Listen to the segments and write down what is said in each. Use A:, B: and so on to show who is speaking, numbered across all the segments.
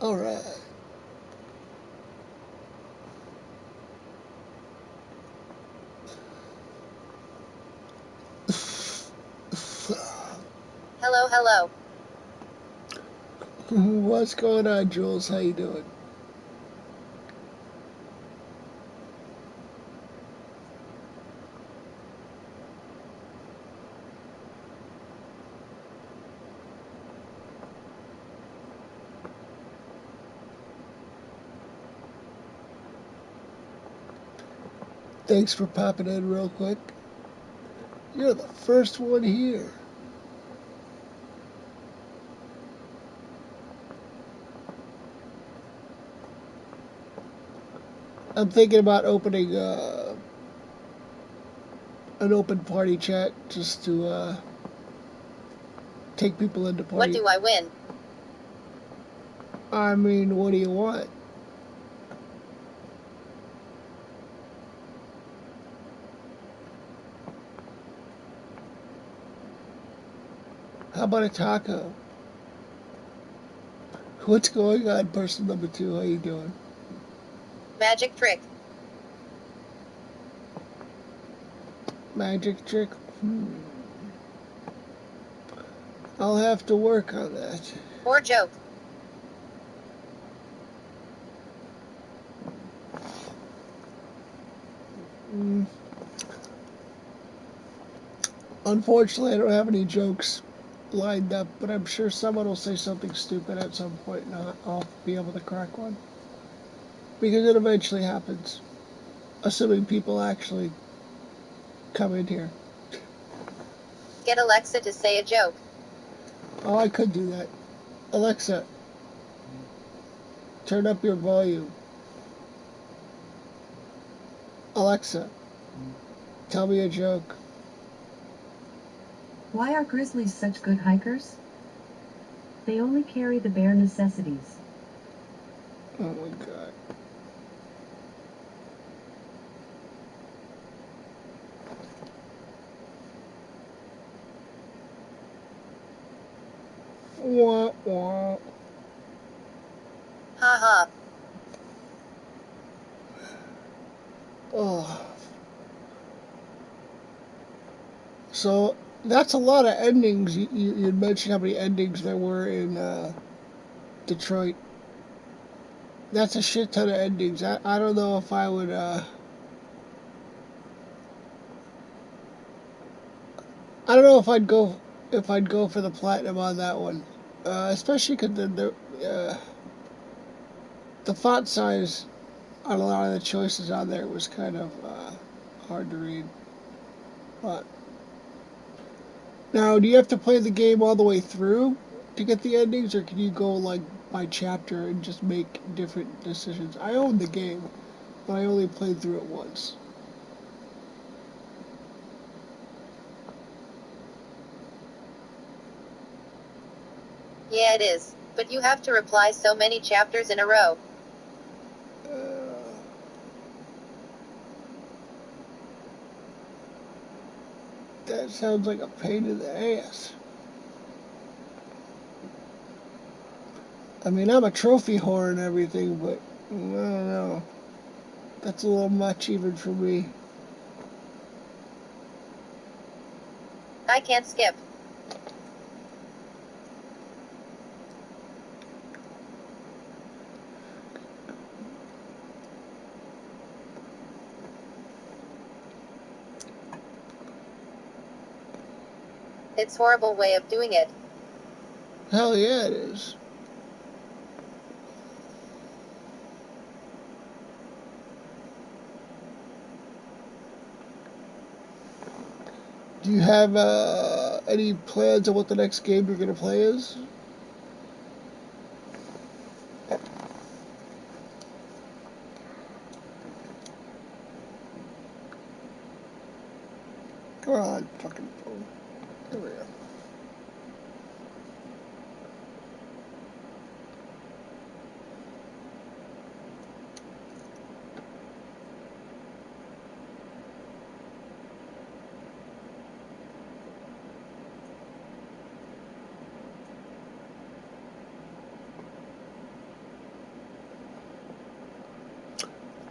A: All right.
B: Hello, hello.
A: What's going on, Jules? How you doing? Thanks for popping in real quick. You're the first one here. I'm thinking about opening an open party chat just to take people into
B: What
A: party.
B: do I win?
A: I mean, what do you want? How about a taco? What's going on, person number 2? How you doing?
B: Magic trick.
A: Magic trick? I'll have to work on that.
B: Or joke.
A: Mm. Unfortunately, I don't have any jokes lined up, but I'm sure someone will say something stupid at some point and I'll be able to crack one. Because it eventually happens. Assuming people actually come in here.
B: Get Alexa to say a joke.
A: Oh, I could do that. Alexa, turn up your volume. Alexa, tell me a joke.
C: Why are grizzlies such good hikers? They only carry the bare necessities.
A: Oh my god. Wah, wah.
B: Ha ha.
A: Oh. So, that's a lot of endings. You mentioned how many endings there were in Detroit. That's a shit ton of endings. I don't know if I would, I don't know if I'd go for the platinum on that one. Especially because the font size on a lot of the choices on there was kind of hard to read. But now, do you have to play the game all the way through to get the endings, or can you go like by chapter and just make different decisions? I own the game, but I only played through it once.
B: Yeah, it is. But you have to reply so many chapters in a row.
A: Uh, that sounds like a pain in the ass. I mean, I'm a trophy whore and everything, but I don't know. That's a little much even for me.
B: I can't skip. It's horrible way of doing it.
A: Hell yeah, it is. Do you have any plans on what the next game you're gonna play is? Come on, fucking phone. There we go.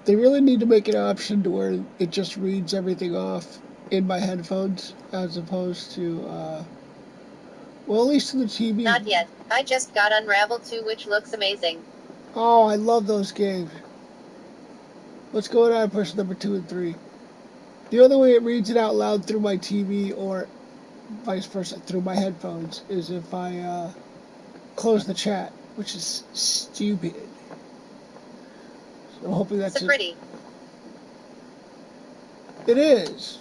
A: They really need to make an option to where it just reads everything off in my headphones as opposed to, well, at least in the TV.
B: Not yet. I just got Unravel 2, which looks amazing.
A: Oh, I love those games. What's going on, person number 2 and 3? The only way it reads it out loud through my TV or vice versa through my headphones is if I close the chat, which is stupid. So I'm hoping that's
B: So pretty.
A: It is.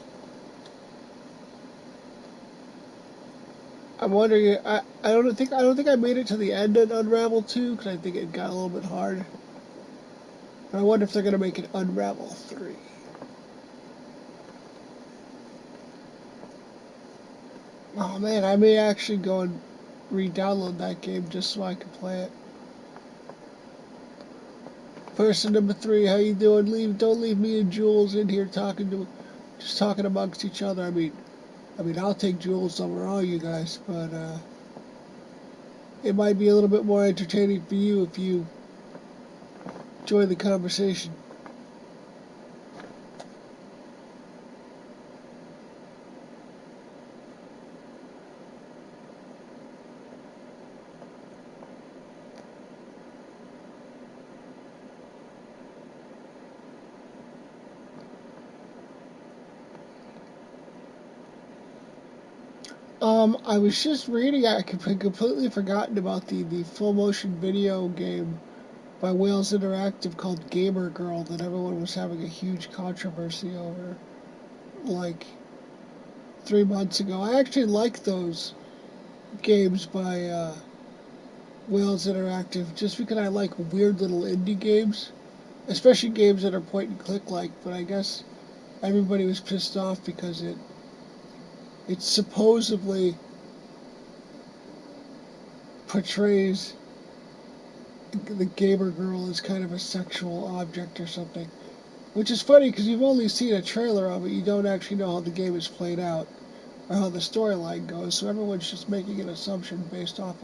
A: I'm wondering. I don't think I made it to the end of Unravel 2 because I think it got a little bit hard. I wonder if they're gonna make it Unravel 3. Oh man, I may actually go and re-download that game just so I can play it. Person number 3, how you doing? Don't leave me and Jules in here just talking amongst each other. I mean, I'll take Jules over all you guys, but it might be a little bit more entertaining for you if you join the conversation. I was just reading, I had completely forgotten about the full motion video game by Wales Interactive called Gamer Girl that everyone was having a huge controversy over like 3 months ago. I actually like those games by Wales Interactive just because I like weird little indie games, especially games that are point and click like, but I guess everybody was pissed off because it supposedly portrays the gamer girl as kind of a sexual object or something. Which is funny because you've only seen a trailer of it. You don't actually know how the game is played out or how the storyline goes. So everyone's just making an assumption based off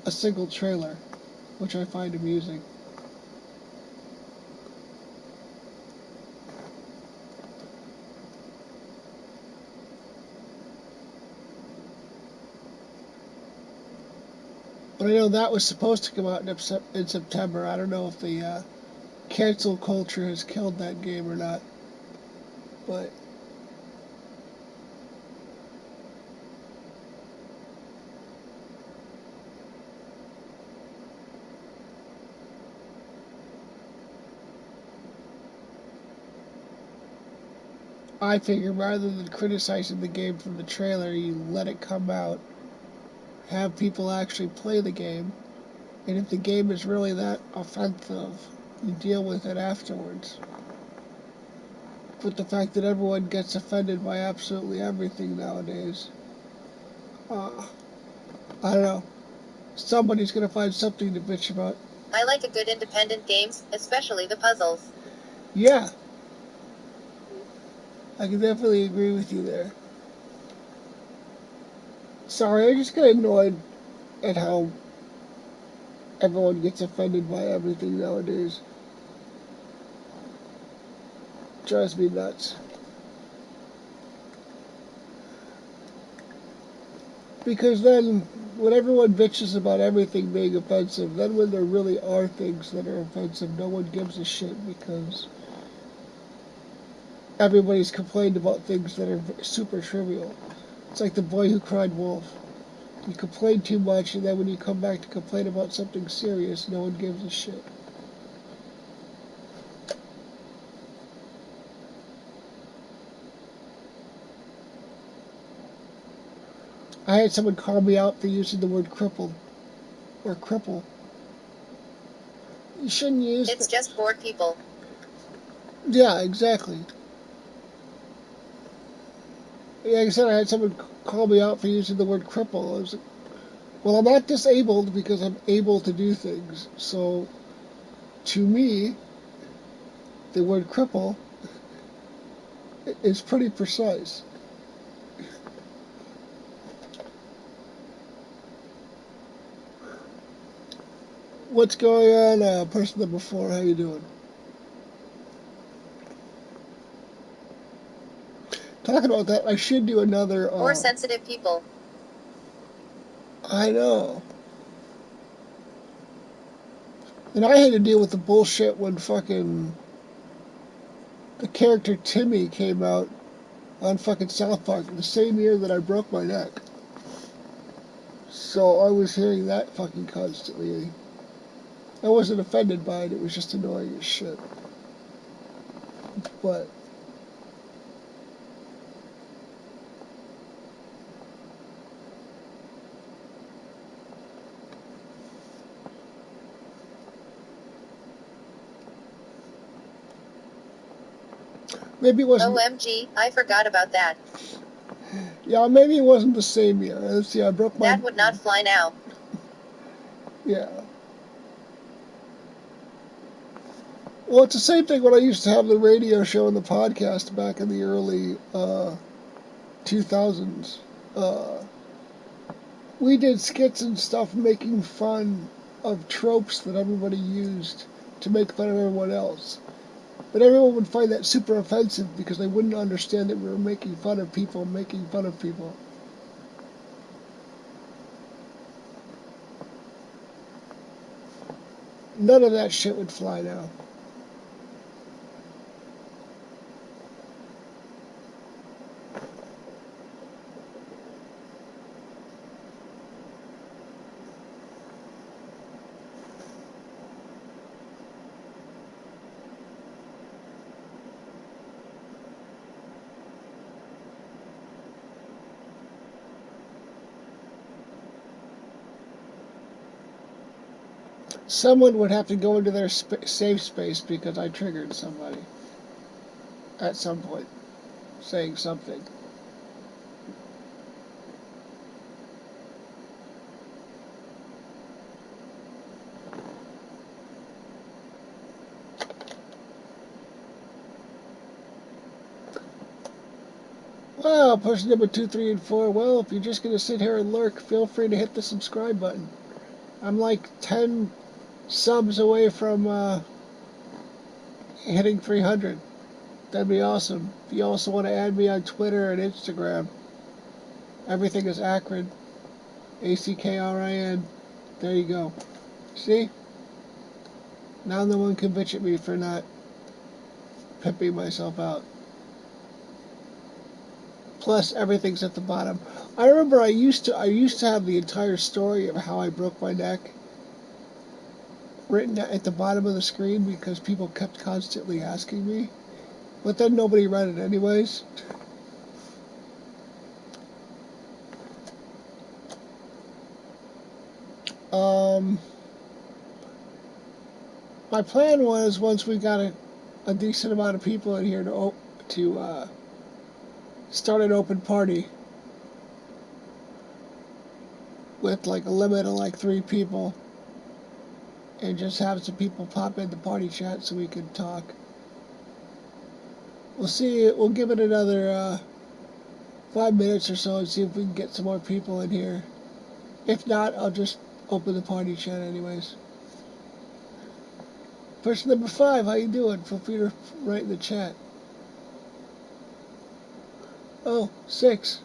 A: a single trailer, which I find amusing. But I know that was supposed to come out in September. I don't know if the cancel culture has killed that game or not. But I figure rather than criticizing the game from the trailer, you let it come out, have people actually play the game, and if the game is really that offensive, you deal with it afterwards. But the fact that everyone gets offended by absolutely everything nowadays, uh, I don't know. Somebody's gonna find something to bitch about.
B: I like a good independent games, especially the puzzles.
A: Yeah, I can definitely agree with you there. Sorry, I just get annoyed at how everyone gets offended by everything nowadays. Drives me nuts. Because then, when everyone bitches about everything being offensive, then when there really are things that are offensive, no one gives a shit because everybody's complained about things that are super trivial. It's like the boy who cried wolf. You complain too much, and then when you come back to complain about something serious, no one gives a shit. I had someone call me out for using the word crippled or cripple. You shouldn't use
B: It's
A: that.
B: just bored people.
A: Yeah, exactly. Like I said, I had someone call me out for using the word cripple. I was like, well, I'm not disabled because I'm able to do things. So, to me, the word cripple is pretty precise. What's going on, person number 4? How you doing? Talking about that, I should do another.
B: Or sensitive people.
A: I know. And I had to deal with the bullshit when fucking the character Timmy came out on fucking South Park the same year that I broke my neck. So I was hearing that fucking constantly. I wasn't offended by it, it was just annoying as shit. But maybe it wasn't.
B: OMG, I forgot about that.
A: Yeah, maybe it wasn't the same year. Let's see, I broke my.
B: That would not fly now.
A: Yeah. Well, it's the same thing when I used to have the radio show and the podcast back in the early 2000s. We did skits and stuff making fun of tropes that everybody used to make fun of everyone else. But everyone would find that super offensive because they wouldn't understand that we were making fun of people making fun of people. None of that shit would fly now. Someone would have to go into their safe space because I triggered somebody at some point saying something. Well, person number 2, 3, and 4. Well, if you're just going to sit here and lurk, feel free to hit the subscribe button. I'm like 10 subs away from hitting 300. That'd be awesome. If you also want to add me on Twitter and Instagram, everything is Ackrin. Ackrin. There you go. See? Now no one can bitch at me for not pimping myself out. Plus, everything's at the bottom. I remember I used to have the entire story of how I broke my neck written at the bottom of the screen because people kept constantly asking me. But then nobody read it anyways. My plan was once we got a decent amount of people in here to start an open party with like a limit of like 3 people and just have some people pop in the party chat so we could talk. We'll see. We'll give it another 5 minutes or so and see if we can get some more people in here. If not, I'll just open the party chat anyways. Person number 5, how you doing? Feel free to write in the chat. Oh, 6.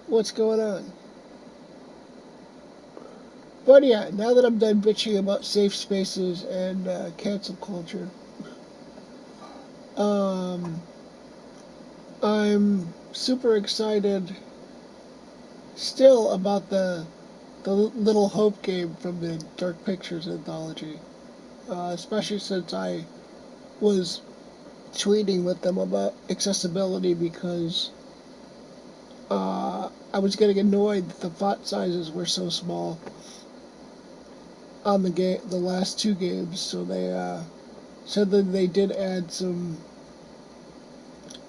A: What's going on? But yeah, now that I'm done bitching about safe spaces and cancel culture, I'm super excited still about the Little Hope game from the Dark Pictures anthology, especially since I was tweeting with them about accessibility because I was getting annoyed that the font sizes were so small on the last 2 games, so they said that they did add some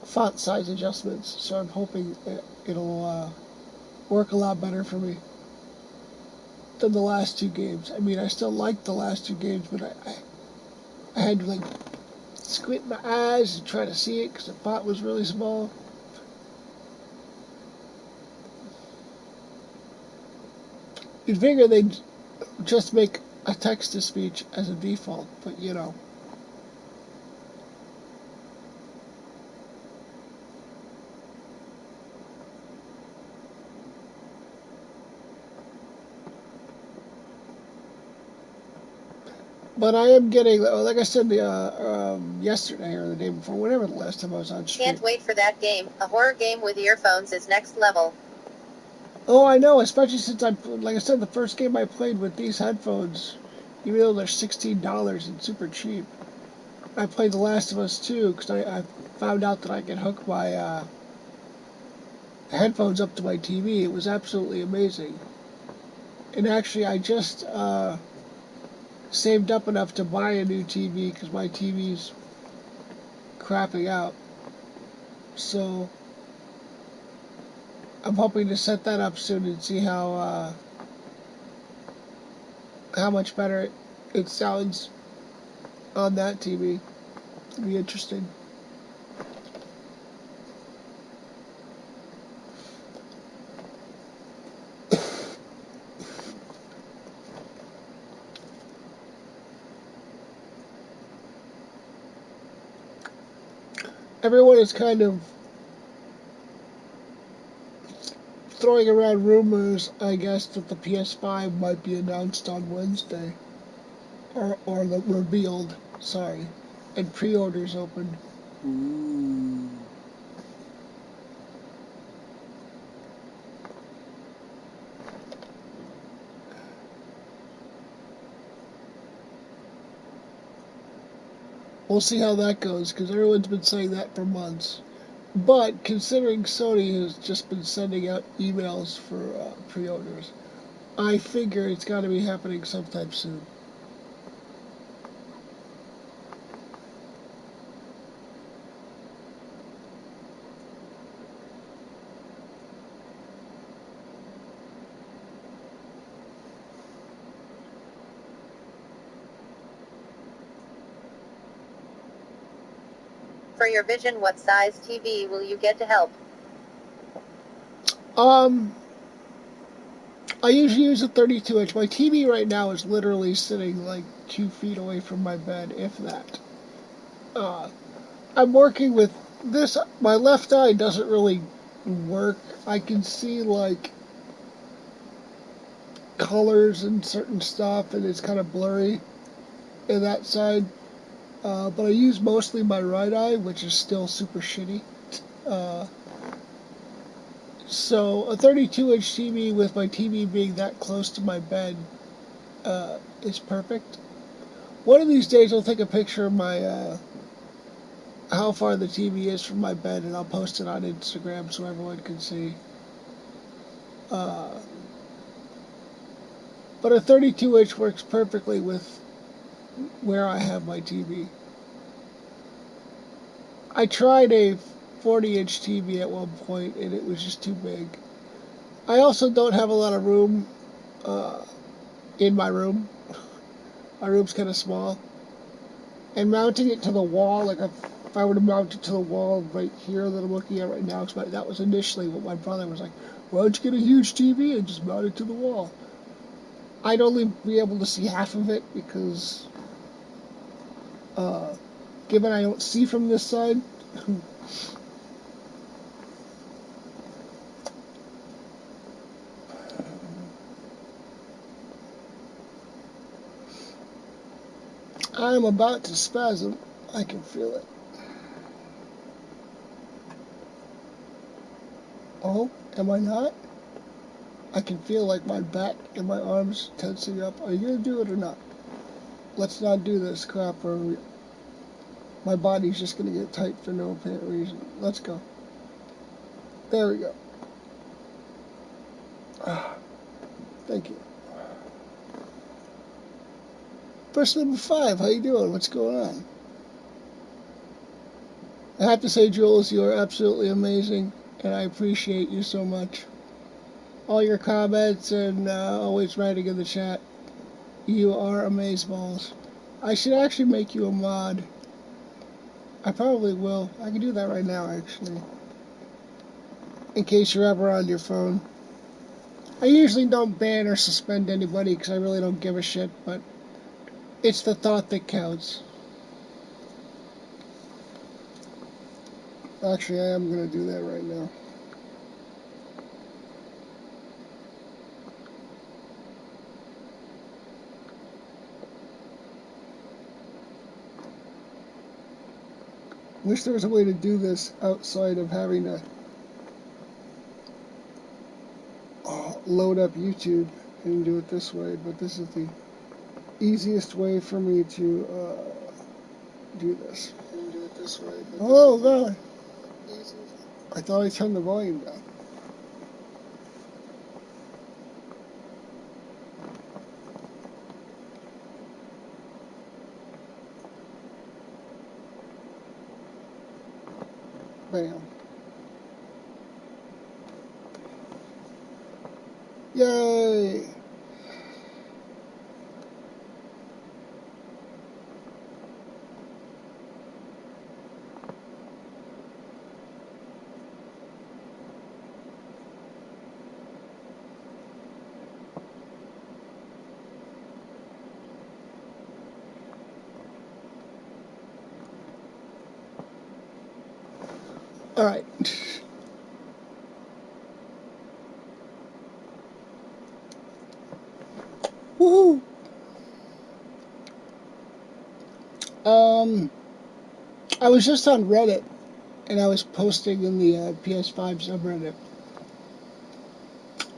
A: font size adjustments, so I'm hoping it'll work a lot better for me than the last 2 games. I mean, I still liked the last 2 games, but I had to like squint my eyes and try to see it because the font was really small. You'd figure they'd just make a text-to-speech as a default, but you know. But I am getting, like I said yesterday or the day before, whatever the last time I was on stream.
B: Can't wait for that game. A horror game with earphones is next level.
A: Oh, I know, especially since like I said, the first game I played with these headphones, even though they're $16 and super cheap, I played The Last of Us 2 because I found out that I could hook my headphones up to my TV. It was absolutely amazing. And actually, I just saved up enough to buy a new TV because my TV's crapping out. So I'm hoping to set that up soon and see how much better it sounds on that TV. It'll be interesting. Everyone is kind of throwing around rumors, I guess, that the PS5 might be announced on Wednesday. Or revealed, sorry. And pre-orders opened. Ooh. We'll see how that goes, because everyone's been saying that for months. But considering Sony has just been sending out emails for pre-orders, I figure it's got to be happening sometime soon.
B: For your vision, what size TV will you get to help?
A: I usually use a 32-inch. My TV right now is literally sitting like 2 feet away from my bed, if that. Uh, I'm working with this. My left eye doesn't really work. I can see like colors and certain stuff, and it's kind of blurry in that side. But I use mostly my right eye, which is still super shitty. Uh, so a 32-inch TV with my TV being that close to my bed is perfect. One of these days, I'll take a picture of my how far the TV is from my bed, and I'll post it on Instagram so everyone can see. Uh, but a 32-inch works perfectly with where I have my TV. I tried a 40-inch TV at one point, and it was just too big. I also don't have a lot of room uh, in my room. My room's kind of small. And mounting it to the wall, like if I were to mount it to the wall right here that I'm looking at right now, that was initially what my brother was like, why don't you get a huge TV and just mount it to the wall? I'd only be able to see half of it because, given I don't see from this side, I'm about to spasm. I can feel it. Oh, am I not? I can feel like my back and my arms tensing up. Are you gonna do it or not? Let's not do this crap where my body's just gonna get tight for no apparent reason. Let's go. There we go. Thank you. Person number 5, how you doing? What's going on? I have to say, Jules, you are absolutely amazing, and I appreciate you so much. All your comments and always writing in the chat. You are amazeballs. I should actually make you a mod. I probably will. I can do that right now, actually. In case you're ever on your phone. I usually don't ban or suspend anybody because I really don't give a shit, but it's the thought that counts. Actually, I am going to do that right now. Wish there was a way to do this outside of having to load up YouTube and do it this way, but this is the easiest way for me to do this. Oh god! I thought I turned the volume down. Bam. Yay! Alright. Woohoo! I was just on Reddit, and I was posting in the PS5 subreddit,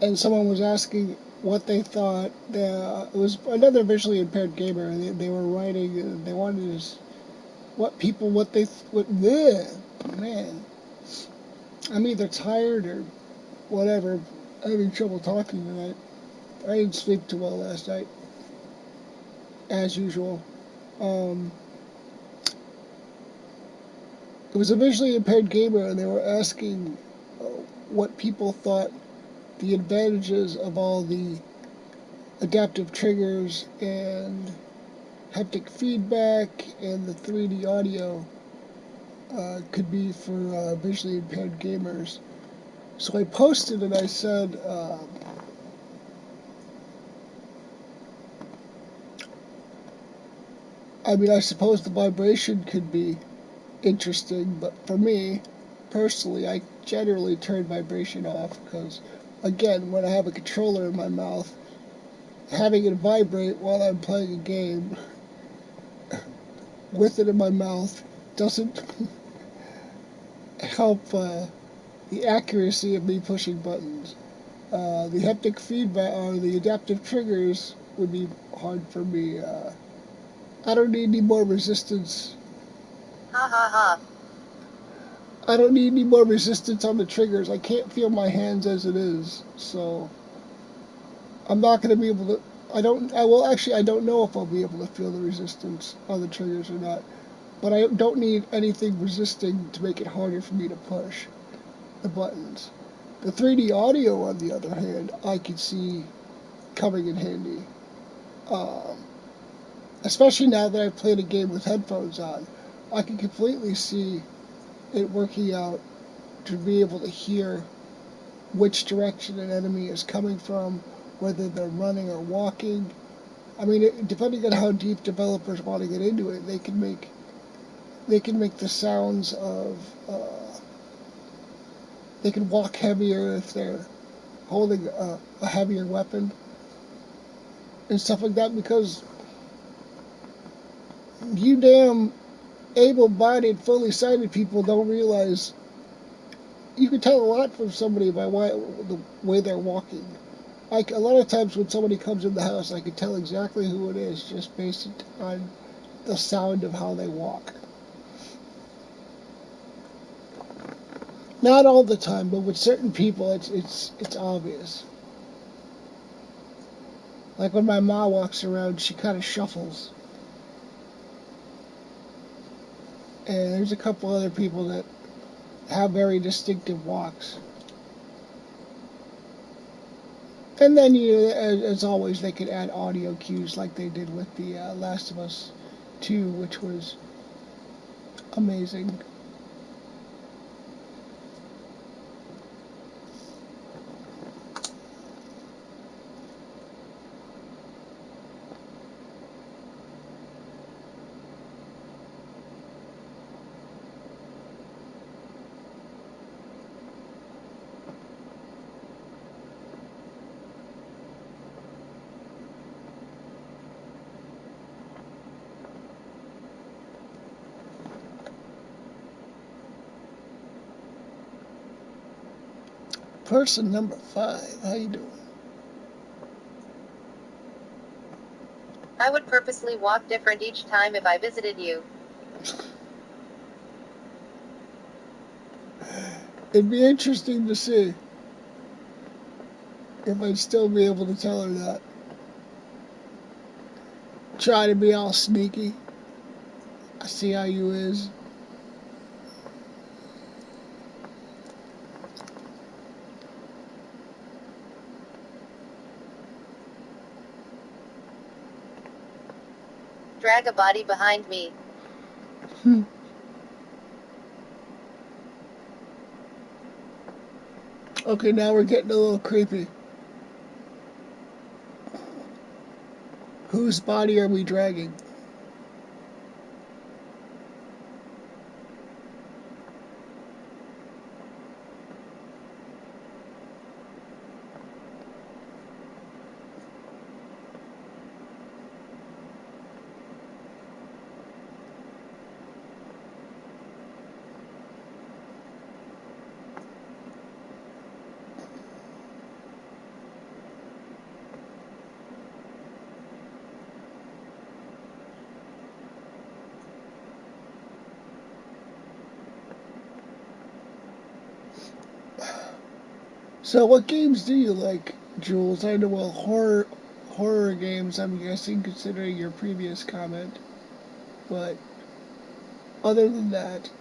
A: and someone was asking what they thought. It was another visually impaired gamer, and they were writing. They wanted to, bleh, man. I'm either tired or whatever. I'm having trouble talking tonight. I didn't sleep too well last night, as usual. Um, it was a visually impaired gamer, and they were asking what people thought the advantages of all the adaptive triggers and haptic feedback and the 3D audio could be for visually impaired gamers. So I posted and I said, I suppose the vibration could be interesting, but for me, personally, I generally turn vibration off because, again, when I have a controller in my mouth, having it vibrate while I'm playing a game with it in my mouth doesn't help the accuracy of me pushing buttons. The haptic feedback or the adaptive triggers would be hard for me. I don't need any more resistance.
B: Ha ha ha.
A: I don't need any more resistance on the triggers. I can't feel my hands as it is, so I'm not going to be able to. I don't know if I'll be able to feel the resistance on the triggers or not. But I don't need anything resisting to make it harder for me to push the buttons. The 3D audio, on the other hand, I can see coming in handy. Especially now that I've played a game with headphones on, I can completely see it working out to be able to hear which direction an enemy is coming from, whether they're running or walking. Depending on how deep developers want to get into it, they can make the sounds of they can walk heavier if they're holding a heavier weapon and stuff like that, because you damn able-bodied, fully sighted people don't realize you can tell a lot from somebody by the way they're walking. Like, a lot of times when somebody comes in the house, I can tell exactly who it is just based on the sound of how they walk. Not all the time, but with certain people, it's obvious. Like when my ma walks around, she kind of shuffles. And there's a couple other people that have very distinctive walks. And then, as always, they could add audio cues like they did with the Last of Us 2, which was amazing. Person number 5, how you doing?
B: I would purposely walk different each time if I visited you.
A: It'd be interesting to see if I'd still be able to tell her that. Try to be all sneaky. I see how you is.
B: Drag a body behind me.
A: Okay, now we're getting a little creepy. Whose body are we dragging? So, what games do you like, Jules? I know, well, horror games, I'm guessing, considering your previous comment. But other than that,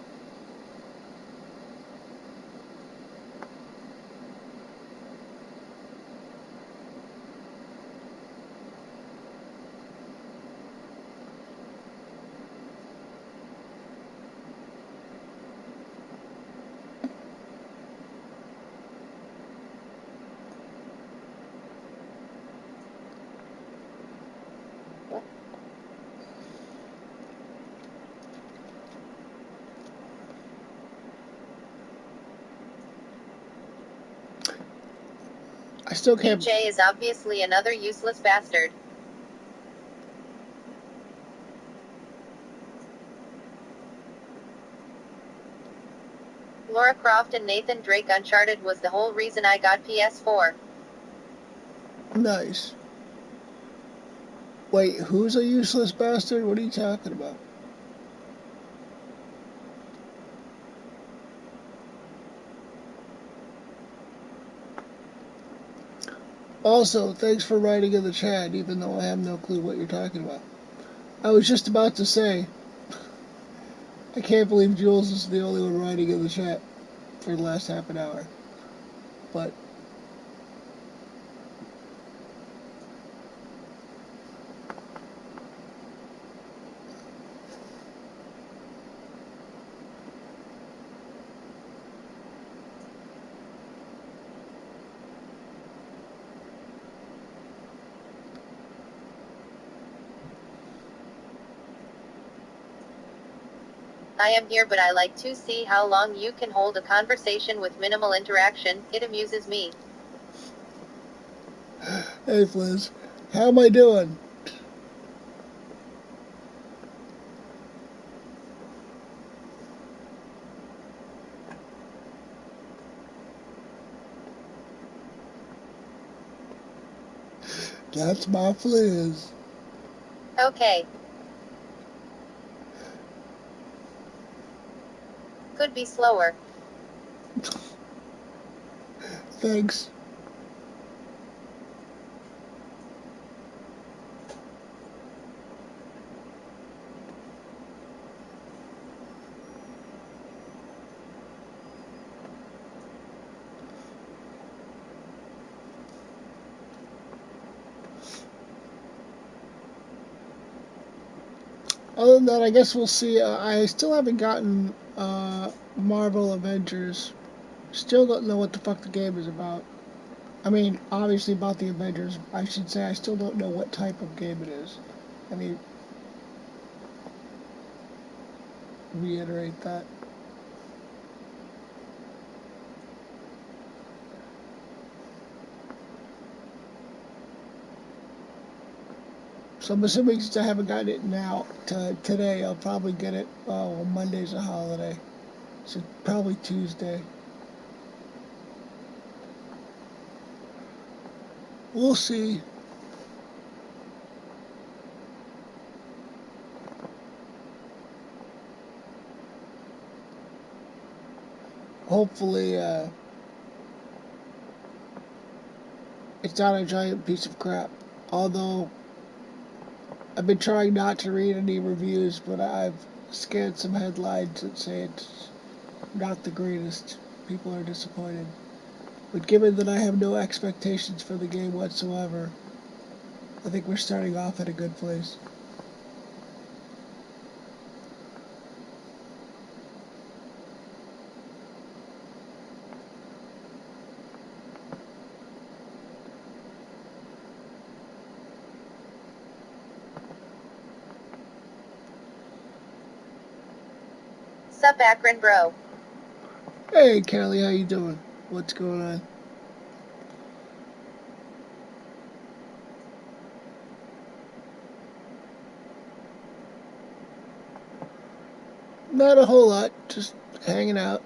A: I still can't.
B: DJ is obviously another useless bastard. Laura Croft and Nathan Drake Uncharted was the whole reason I got PS4.
A: Nice. Wait, who's a useless bastard? What are you talking about? Also, thanks for writing in the chat, even though I have no clue what you're talking about. I was just about to say, I can't believe Jules is the only one writing in the chat for the last half an hour. But
B: I am here, but I like to see how long you can hold a conversation with minimal interaction. It amuses me.
A: hey, Fliz, how am I doing? That's my Fliz.
B: Okay. Could be slower.
A: Thanks. Other than that, I guess we'll see. I still haven't gotten Marvel Avengers. Still don't know what the fuck the game is about. I mean, obviously about the Avengers. I should say I still don't know what type of game it is. I mean, reiterate that. So I'm assuming since I haven't gotten it now today, I'll probably get it. Oh, well, Monday's a holiday, so probably Tuesday. We'll see. Hopefully, it's not a giant piece of crap. Although, I've been trying not to read any reviews, but I've scanned some headlines that say it's not the greatest. People are disappointed. But given that I have no expectations for the game whatsoever, I think we're starting off at a good place.
B: Sup, Ackrin bro?
A: Hey, Callie, how you doing? What's going on? Not a whole lot, just hanging out.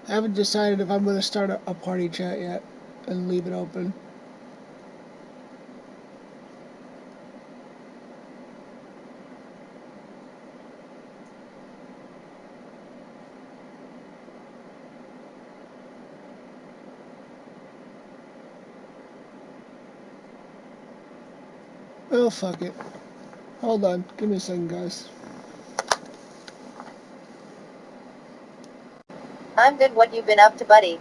A: I haven't decided if I'm going to start a party chat yet and leave it open. Oh, fuck it. Hold on, give me a second, guys.
B: I'm good. What you been up to, buddy?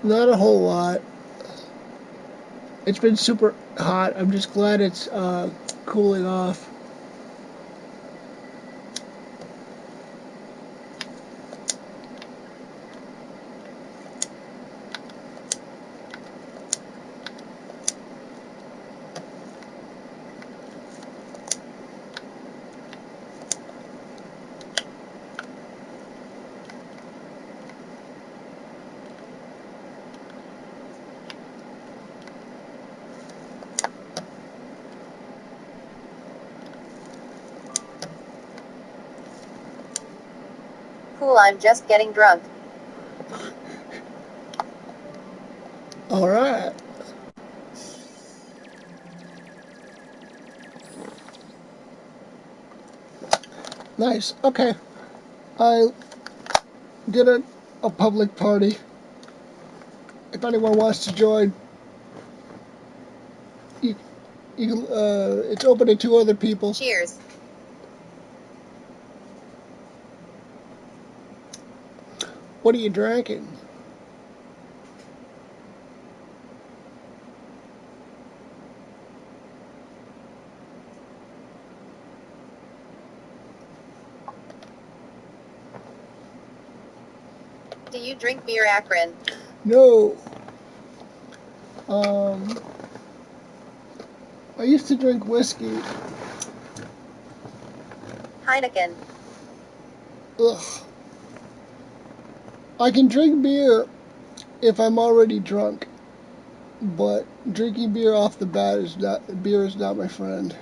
A: Not a whole lot. It's been super hot. I'm just glad it's cooling off.
B: Cool, I'm just getting drunk.
A: Alright. Nice. Okay. I did a public party. If anyone wants to join, you, it's open to 2 other people.
B: Cheers.
A: What are you drinking?
B: Do you drink beer, Ackrin?
A: No. Um, I used to drink whiskey.
B: Heineken.
A: Ugh. I can drink beer if I'm already drunk, but drinking beer off the bat is not. Beer is not my friend.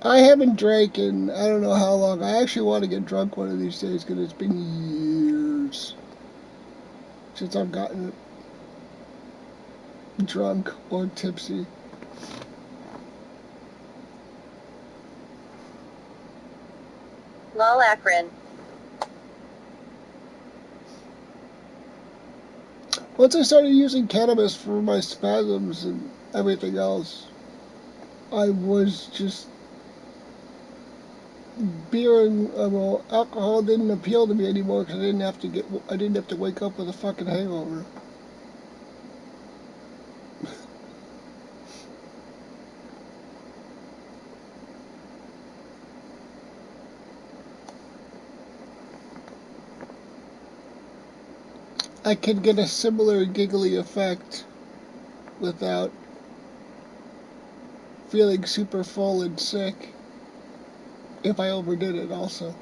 A: I haven't drank in I don't know how long. I actually want to get drunk one of these days because it's been years since I've gotten drunk or tipsy.
B: Lol, Ackrin.
A: Once I started using cannabis for my spasms and everything else, I was just beer and well, alcohol didn't appeal to me anymore because I didn't have to wake up with a fucking hangover. I could get a similar giggly effect without feeling super full and sick if I overdid it also.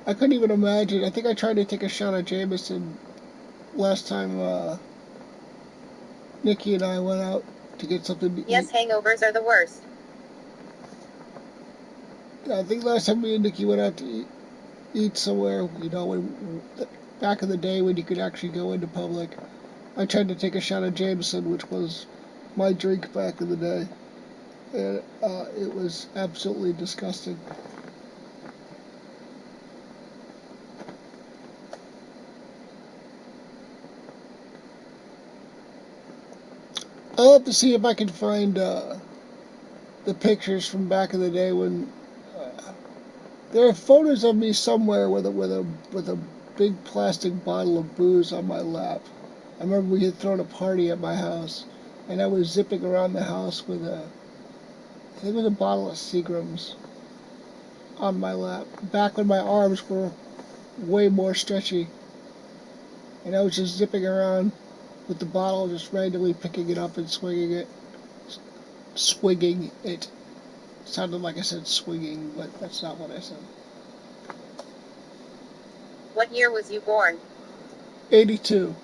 A: I couldn't even imagine. I think I tried to take a shot of Jameson last time Nikki and I went out to get something to
B: Yes,
A: eat.
B: hangovers are the worst.
A: I think last time me and Nikki went out to eat somewhere, back in the day when you could actually go into public, I tried to take a shot of Jameson, which was my drink back in the day, and it was absolutely disgusting. I'll have to see if I can find the pictures from back in the day when there are photos of me somewhere with a big plastic bottle of booze on my lap. I remember we had thrown a party at my house, and I was zipping around the house with I think it was a bottle of Seagram's on my lap. Back when my arms were way more stretchy, and I was just zipping around with the bottle, just randomly picking it up and swinging it. Swigging it. Sounded like I said swinging, but that's not what I said.
B: What year was you born?
A: 82.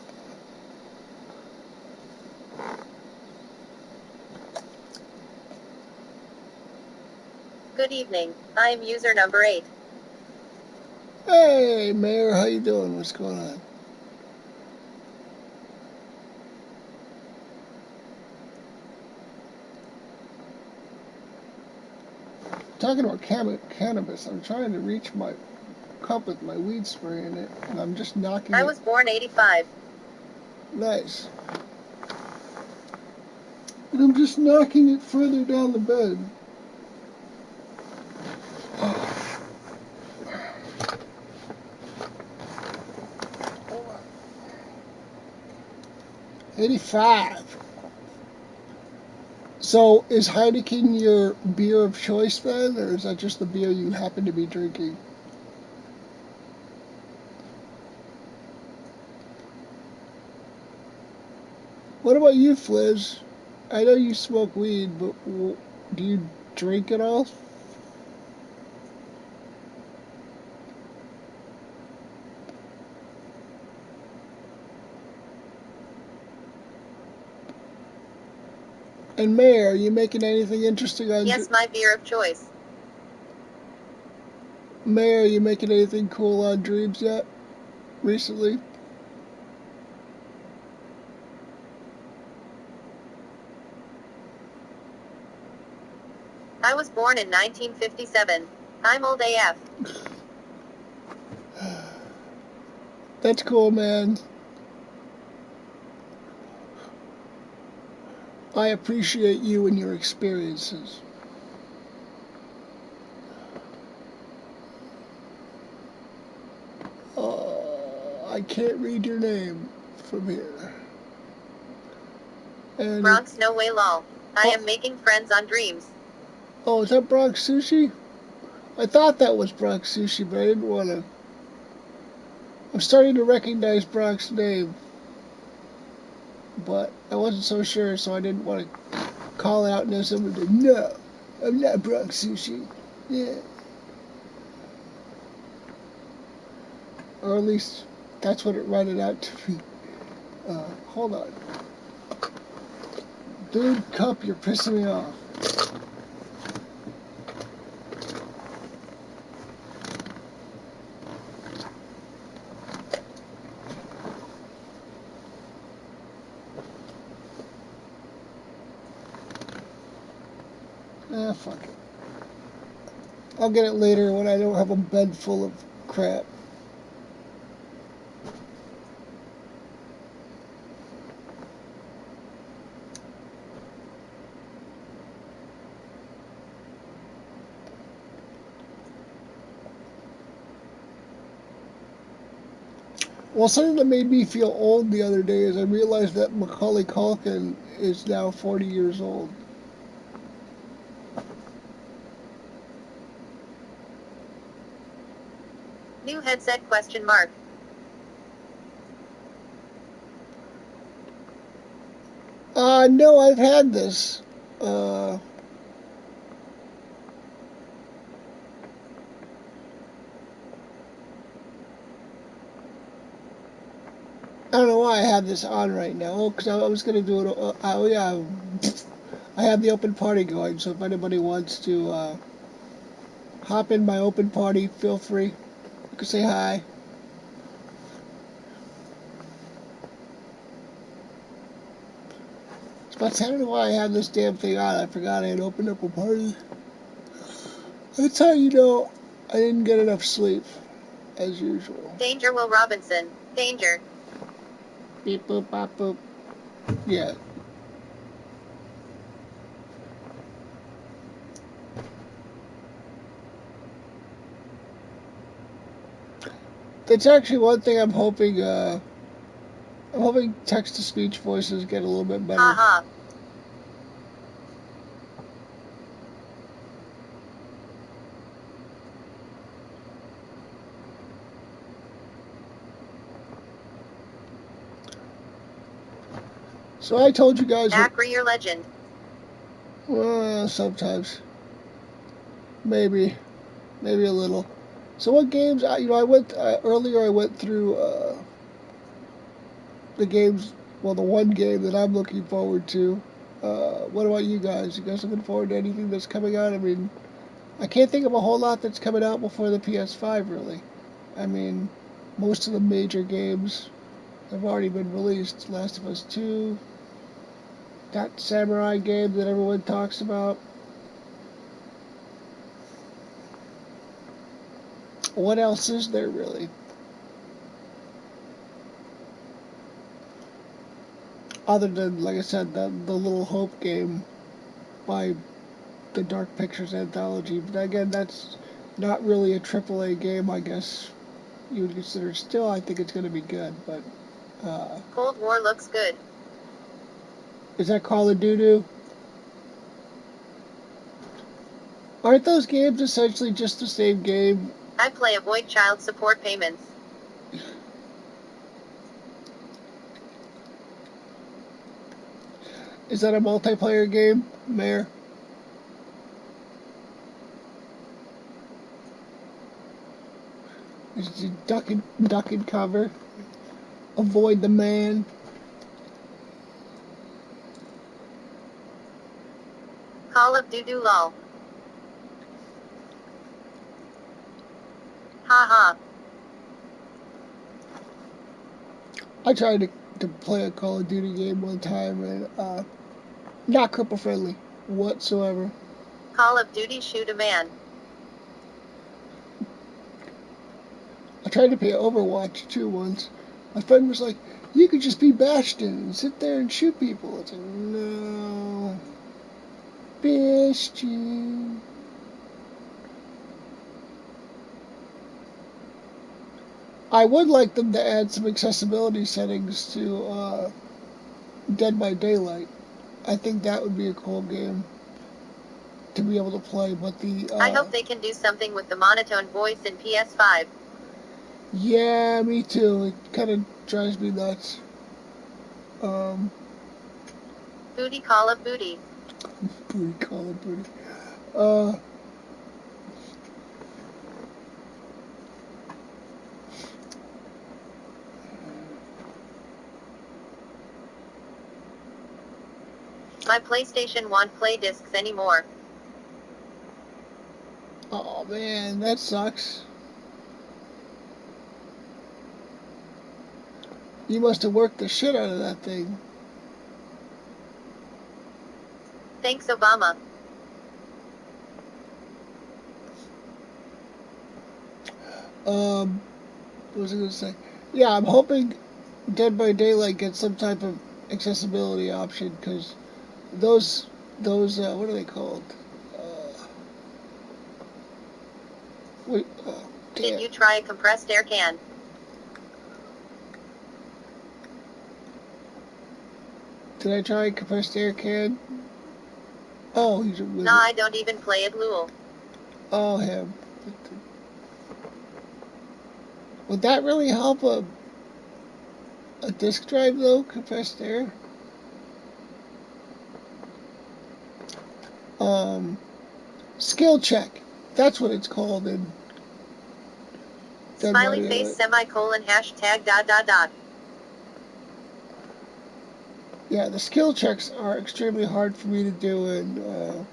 B: Good evening. I am user number 8.
A: Hey, Mayor, how you doing? What's going on? Talking about cannabis, I'm trying to reach my cup with my weed spray in it, and I'm just knocking
B: I
A: it.
B: was born 85.
A: Nice. And I'm just knocking it further down the bed. 85. So, is Heineken your beer of choice then, or is that just the beer you happen to be drinking? What about you, Fliz? I know you smoke weed, but do you drink at all? And Mayor, are you making anything interesting on?
B: Yes, my beer of choice.
A: Mayor, are you making anything cool on Dreams yet? Recently?
B: I was born in 1957. I'm old AF.
A: That's cool, man. I appreciate you and your experiences. I can't read your name from here. And
B: Bronx no way lol. I
A: Oh.
B: am making friends on Dreams.
A: Oh, is that Bronx Sushi? I thought that was Bronx Sushi, but I didn't want to. I'm starting to recognize Bronx's name, but I wasn't so sure, so I didn't want to call out and have someone to, no, I'm not Bronx Sushi. Yeah. Or at least that's what it rented out to me. Hold on. Dude, Cup, you're pissing me off. Ah, fuck it. I'll get it later when I don't have a bed full of crap. Well, something that made me feel old the other day is I realized that Macaulay Culkin is now 40 years old.
B: New headset question mark.
A: No, I've had this. Uh, I don't know why I have this on right now. Oh, because I was going to do it. Oh, yeah. I have the open party going, so if anybody wants to hop in my open party, feel free. You can say hi. But I don't know why I have this damn thing on. I forgot I had opened up a party. That's how you know I didn't get enough sleep, as usual.
B: Danger, Will Robinson. Danger.
A: Beep boop bop boop. Yeah. That's actually one thing I'm hoping. I'm hoping text-to-speech voices get a little bit better.
B: Ha ha.
A: So I told you guys.
B: Ackrin, your legend.
A: Sometimes. Maybe a little. So what games? I went earlier. I went through the games. Well, the one game that I'm looking forward to. What about you guys? You guys looking forward to anything that's coming out? I mean, I can't think of a whole lot that's coming out before the PS5, really. I mean, most of the major games have already been released. Last of Us 2, that samurai game that everyone talks about. What else is there, really? Other than, like I said, the Little Hope game by the Dark Pictures Anthology. But again, that's not really a AAA game, I guess you would consider. Still, I think it's going to be good, but
B: Cold War looks good.
A: is that Call of Duty? Aren't those games essentially just the same game?
B: I play avoid child support payments.
A: Is that a multiplayer game, Mayor? Is it duck and cover? Avoid the man?
B: Call of Duty lol. Ha ha.
A: I tried to play a Call of Duty game one time and not cripple friendly whatsoever.
B: Call of Duty shoot a man.
A: I tried to play Overwatch 2 once. My friend was like, you could just be Bastion and sit there and shoot people. It's like, no. Bastion. I would like them to add some accessibility settings to Dead by Daylight. I think that would be a cool game to be able to play, but
B: I hope they can do something with the monotone voice in PS5.
A: Yeah, me too. It kind of drives me nuts.
B: Booty Call of Booty.
A: Booty Call of Booty. Uh,
B: My PlayStation won't play discs anymore.
A: oh man, that sucks. You must have worked the shit out of that thing.
B: Thanks, Obama.
A: What was I going to say? Yeah, I'm hoping Dead by Daylight gets some type of accessibility option because those what are they called? Wait, oh,
B: Did
A: damn.
B: you try a compressed air can?
A: Did I try compressed air can? Oh, he's a wizard.
B: Nah, I don't even play it, lol.
A: Oh, him. Would that really help a disk drive though? Compressed air. Skill check. That's what it's called in.
B: Smiley face semicolon hashtag dot dot dot.
A: Yeah, the skill checks are extremely hard for me to do in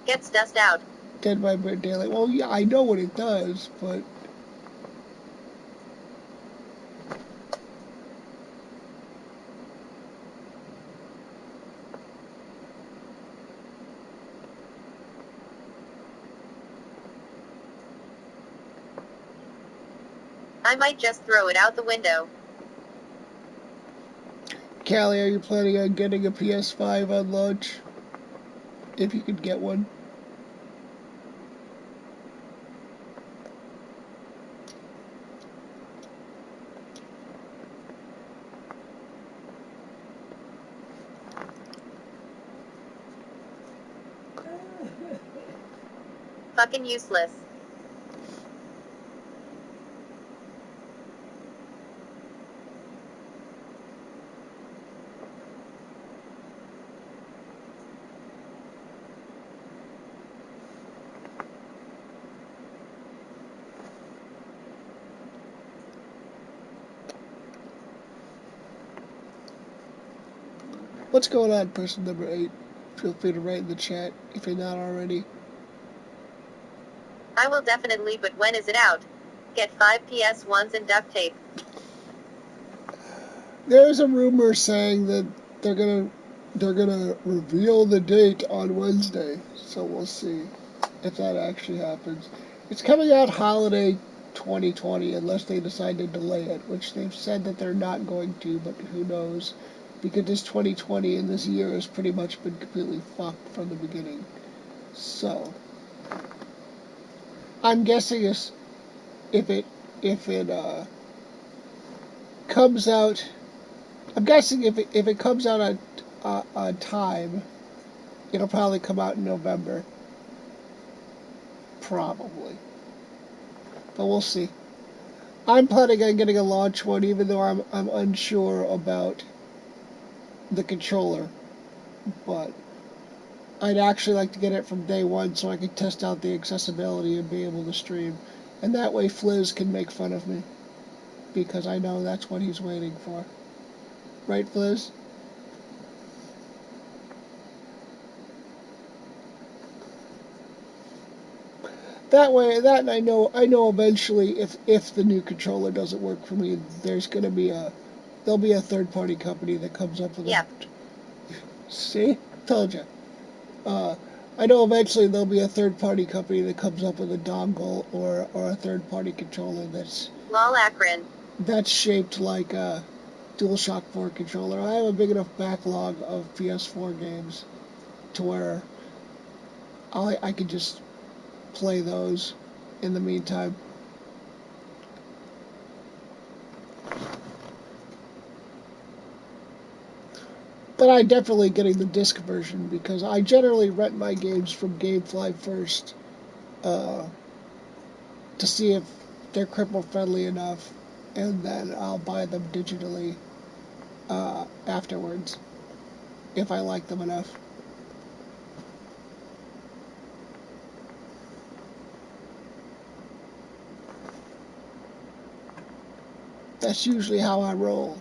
B: Gets dust out.
A: Dead by Daylight. Well, yeah, I know what it does, but
B: I might just throw it out the window.
A: Callie, are you planning on getting a PS5 on launch? If you could get one.
B: Fucking useless.
A: What's going on, person number 8? Feel free to write in the chat if you're not already.
B: I will definitely, but when is it out? Get 5 PS1s and duct tape.
A: There's a rumor saying that they're gonna reveal the date on Wednesday, so we'll see if that actually happens. It's coming out holiday 2020 unless they decide to delay it, which they've said that they're not going to, but who knows? Because this 2020 and this year has pretty much been completely fucked from the beginning. So I'm guessing if it comes out, I'm guessing if it comes out on time, it'll probably come out in November, probably. But we'll see. I'm planning on getting a launch one, even though I'm unsure about the controller. But I'd actually like to get it from day one so I can test out the accessibility and be able to stream. And that way Fliz can make fun of me, because I know that's what he's waiting for. Right, Fliz? That way, that I know eventually if the new controller doesn't work for me, there'll be a third party company that comes up with
B: Yep.
A: See? Told you. I know eventually there'll be a third party company that comes up with a dongle or a third party controller
B: Lol Ackrin.
A: that's shaped like a DualShock 4 controller. I have a big enough backlog of PS4 games to where I could just play those in the meantime. But I'm definitely getting the disc version because I generally rent my games from GameFly first to see if they're cripple friendly enough, and then I'll buy them digitally afterwards if I like them enough. That's usually how I roll.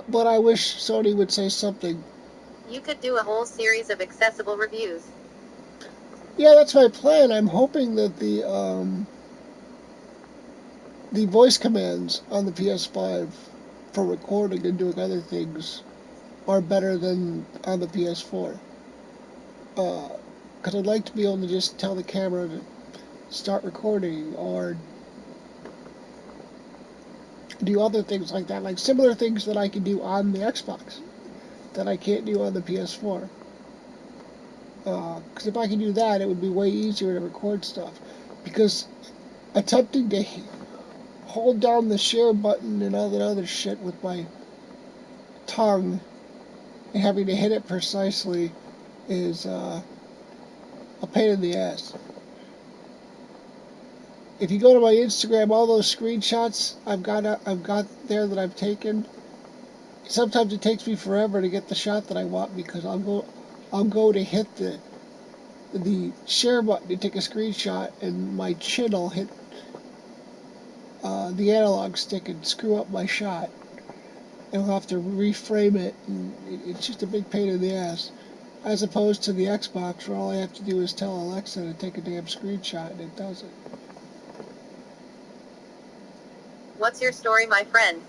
A: But I wish Sony would say something.
B: You could do a whole series of accessible reviews.
A: Yeah, that's my plan. I'm hoping that the voice commands on the PS5 for recording and doing other things are better than on the PS4. Because I'd like to be able to just tell the camera to start recording or do other things like that, like similar things that I can do on the Xbox that I can't do on the PS4. Because if I can do that, it would be way easier to record stuff. Because attempting to hold down the share button and all that other shit with my tongue and having to hit it precisely is a pain in the ass. if you go to my Instagram, all those screenshots I've got there that I've taken. Sometimes it takes me forever to get the shot that I want because I'll go to hit the share button to take a screenshot, and my chin will hit the analog stick and screw up my shot. And I'll have to reframe it, and it's just a big pain in the ass. As opposed to the Xbox, where all I have to do is tell Alexa to take a damn screenshot, and it does it.
B: What's your story, my friend?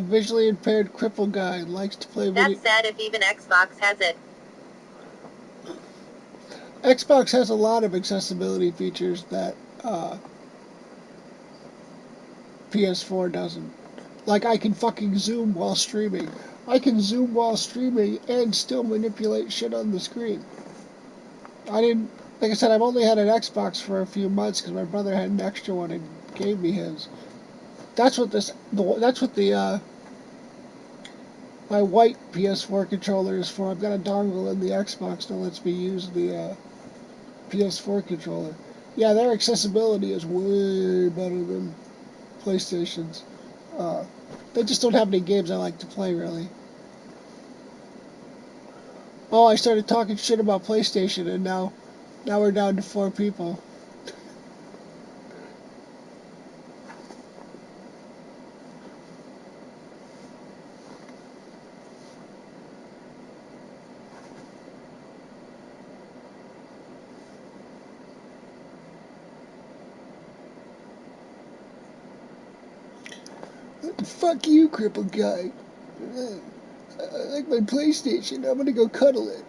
A: Visually impaired cripple guy likes to play video.
B: That's sad if even Xbox has it.
A: Xbox has a lot of accessibility features that PS4 doesn't. Like I can fucking zoom while streaming. I can zoom while streaming and still manipulate shit on the screen. I didn't, like I said, I've only had an Xbox for a few months because my brother had an extra one and gave me his. That's what the my white PS4 controller is for. I've got a dongle in the Xbox that lets me use the PS4 controller. Yeah, their accessibility is way better than PlayStation's. Uh, they just don't have any games I like to play, really. Oh, I started talking shit about PlayStation, and now we're down to 4 people. Fuck you, crippled guy. I like my PlayStation. I'm gonna go cuddle it.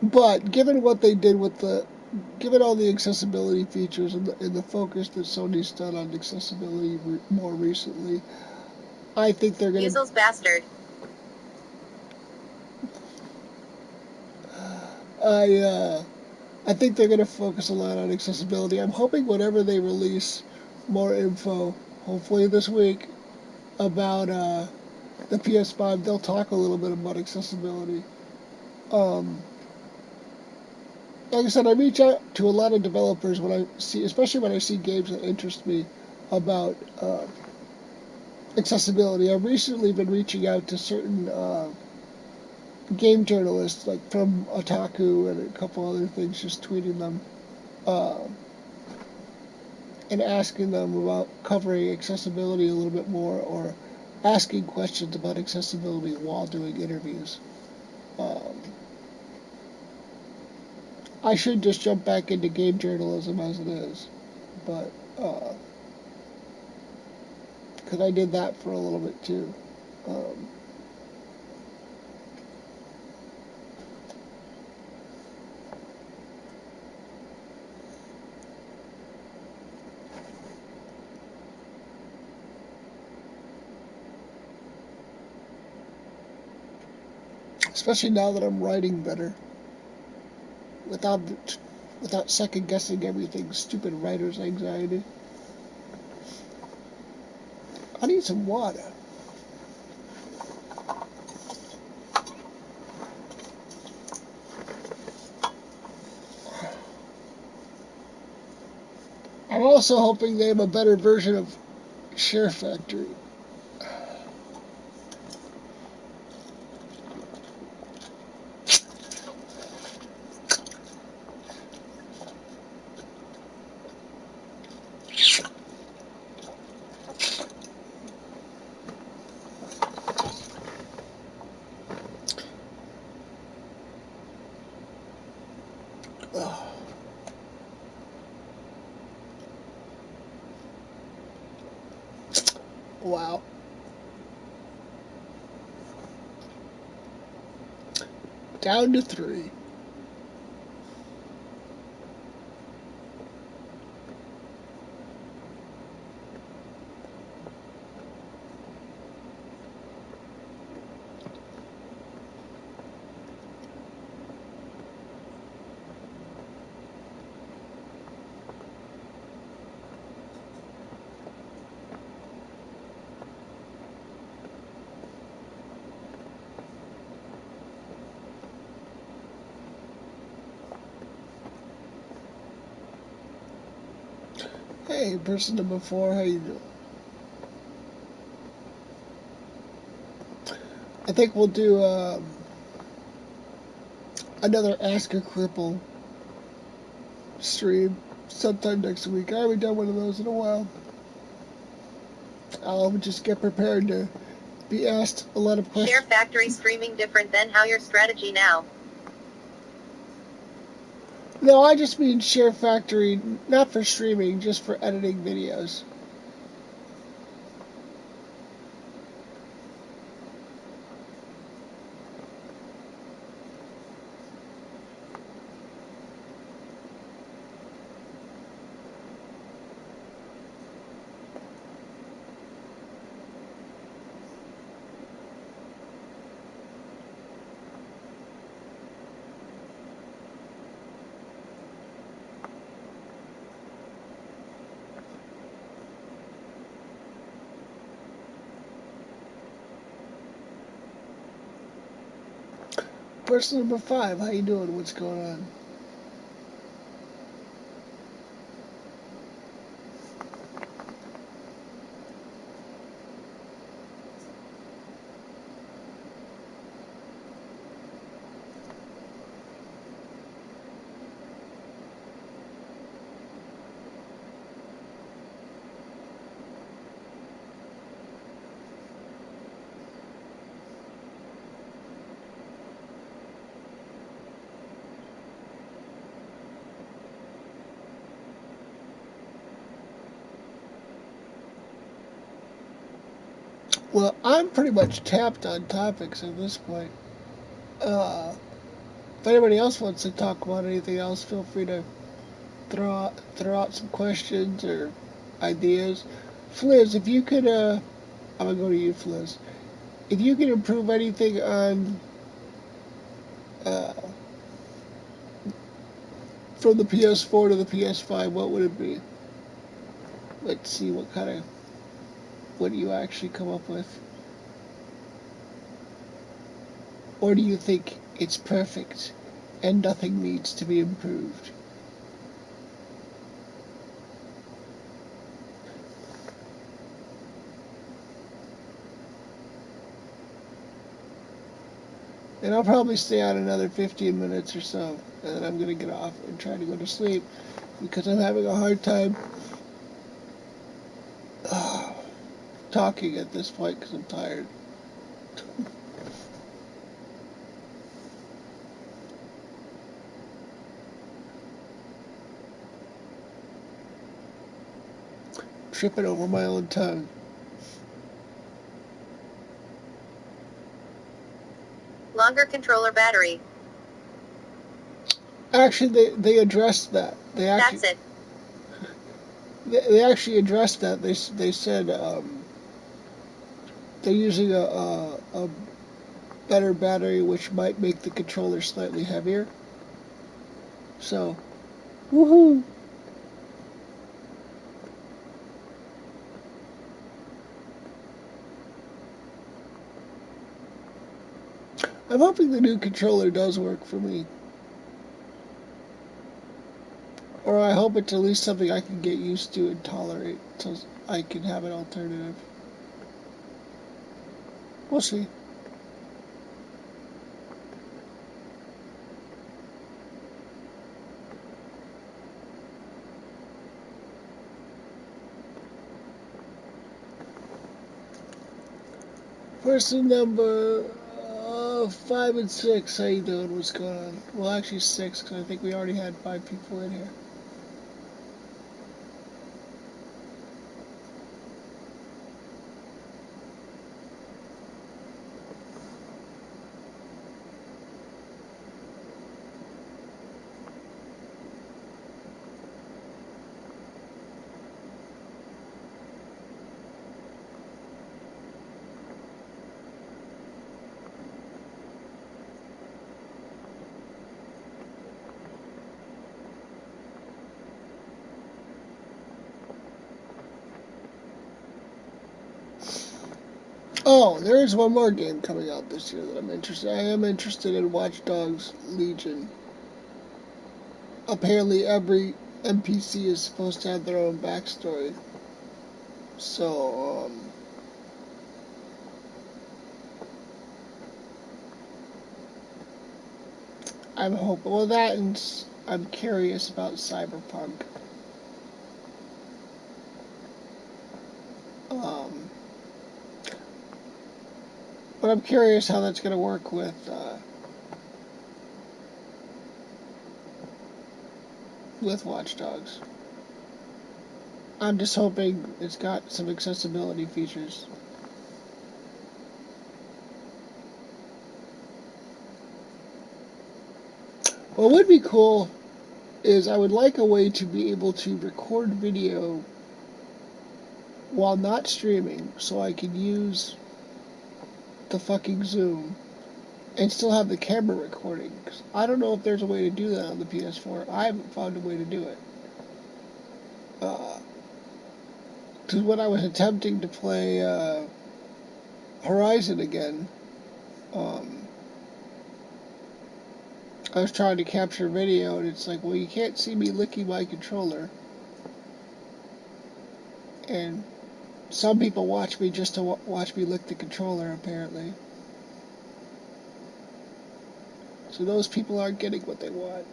A: But given what they did with given all the accessibility features and the focus that Sony's done on accessibility more recently, I think they're gonna.
B: Weasel's bastard.
A: I think they're gonna focus a lot on accessibility. I'm hoping whenever they release more info, hopefully this week, about the PS5, they'll talk a little bit about accessibility. Um, like I said, I reach out to a lot of developers when I see, especially when I see games that interest me about accessibility. I've recently been reaching out to certain game journalists, like from Otaku and a couple other things, just tweeting them uh, and asking them about covering accessibility a little bit more, or asking questions about accessibility while doing interviews. Um, I should just jump back into game journalism as it is, but because I did that for a little bit too. Um, Especially now that I'm writing better, without without second guessing everything. Stupid writer's anxiety. I need some water. I'm also hoping they have a better version of Share Factory. Oh, wow. Down to 3. Hey, person number 4, how you doing? I think we'll do another Ask a Cripple stream sometime next week. I haven't done one of those in a while. I'll just get prepared to be asked a lot of questions.
B: Share Factory streaming different than how your strategy now.
A: No, I just mean Share Factory, not for streaming, just for editing videos. Person number 5, how you doing? What's going on? Well, I'm pretty much tapped on topics at this point. If anybody else wants to talk about anything else, feel free to throw out some questions or ideas. Fliz, if you could, I'm gonna go to you, Fliz. If you could improve anything on uh, from the PS4 to the PS5, what would it be? Let's see what do you actually come up with, or do you think it's perfect and nothing needs to be improved? And I'll probably stay on another 15 minutes or so, and then I'm going to get off and try to go to sleep because I'm having a hard time talking at this point because I'm tired. Tripping over my own tongue.
B: Longer controller battery.
A: Actually, they addressed that.
B: That's it.
A: They actually addressed that. They said they're using a better battery, which might make the controller slightly heavier. So, woohoo! I'm hoping the new controller does work for me. Or I hope it's at least something I can get used to and tolerate so I can have an alternative. We'll see. Person number 5 and 6, how you doing? What's going on? Well, actually 6, because I think we already had 5 people in here. Oh, there is one more game coming out this year that I'm interested. I am interested in Watch Dogs Legion. Apparently, NPC is supposed to have their own backstory. So, I'm hoping. Well, that and I'm curious about Cyberpunk. Um, but I'm curious how that's going to work with Watch Dogs. I'm just hoping it's got some accessibility features. What would be cool is I would like a way to be able to record video while not streaming so I can use the fucking Zoom and still have the camera recording. 'Cause I don't know if there's a way to do that on the PS4. I haven't found a way to do it. Because when I was attempting to play Horizon again, um, I was trying to capture video, and it's like, well, you can't see me licking my controller. And some people watch me just to watch me lick the controller, apparently. So those people aren't getting what they want.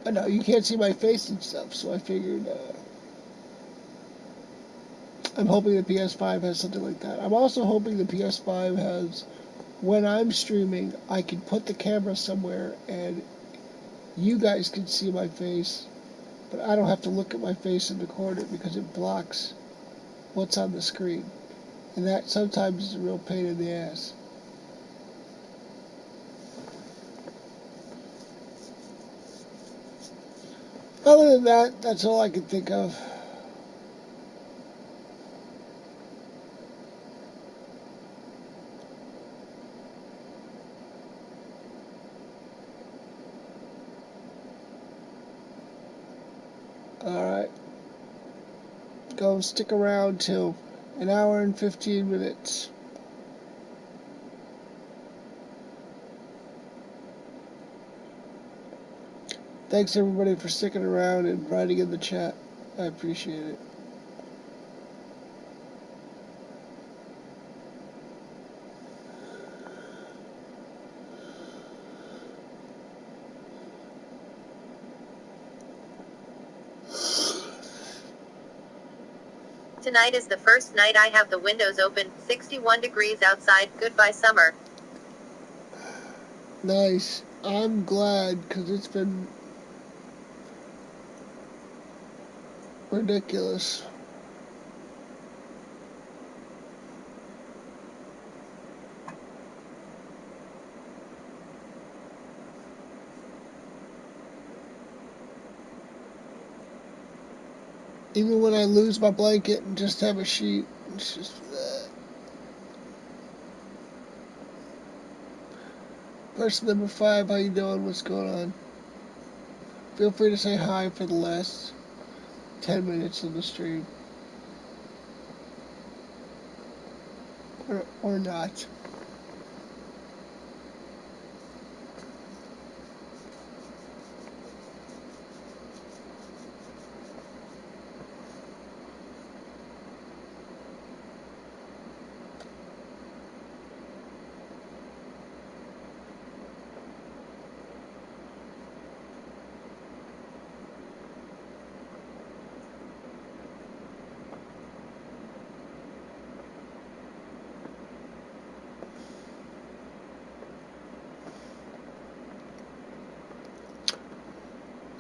A: I know, you can't see my face and stuff, so I figured, I'm hoping the PS5 has something like that. I'm also hoping the PS5 has, when I'm streaming, I can put the camera somewhere and you guys can see my face, but I don't have to look at my face in the corner because it blocks what's on the screen. And that sometimes is a real pain in the ass. Other than that, that's all I can think of. Alright. Go stick around till an hour and 15 minutes. Thanks everybody for sticking around and writing in the chat. I appreciate it.
B: Tonight is the first night I have the windows open, 61 degrees outside, goodbye summer.
A: Nice. I'm glad because it's been ridiculous. Even when I lose my blanket and just have a sheet, it's just. Person number 5, how you doing? What's going on? Feel free to say hi for the last 10 minutes of the stream. Or not.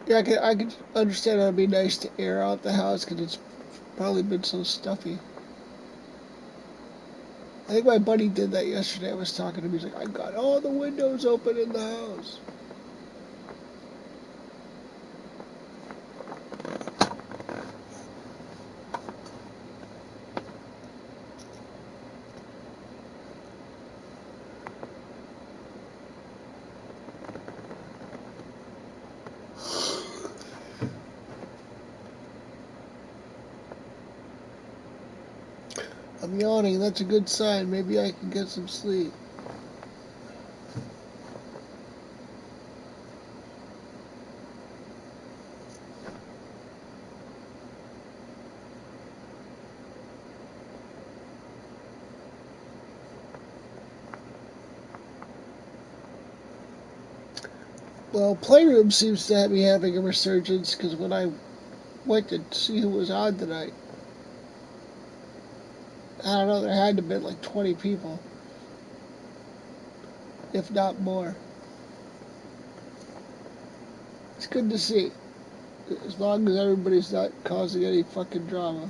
A: Yeah, I could understand how it'd be nice to air out the house because it's probably been so stuffy. I think my buddy did that yesterday. I was talking to him. He's like, I got all the windows open in the house. I'm yawning. That's a good sign. Maybe I can get some sleep. Well, Playroom seems to be having a resurgence because when I went to see who was on tonight, I don't know, there had to have been like 20 people, if not more. It's good to see, as long as everybody's not causing any fucking drama.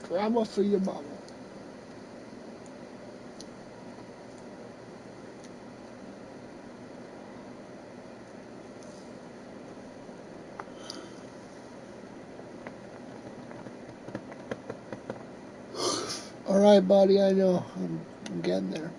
A: Drama for your mama. Alright, buddy, I know. I'm getting there.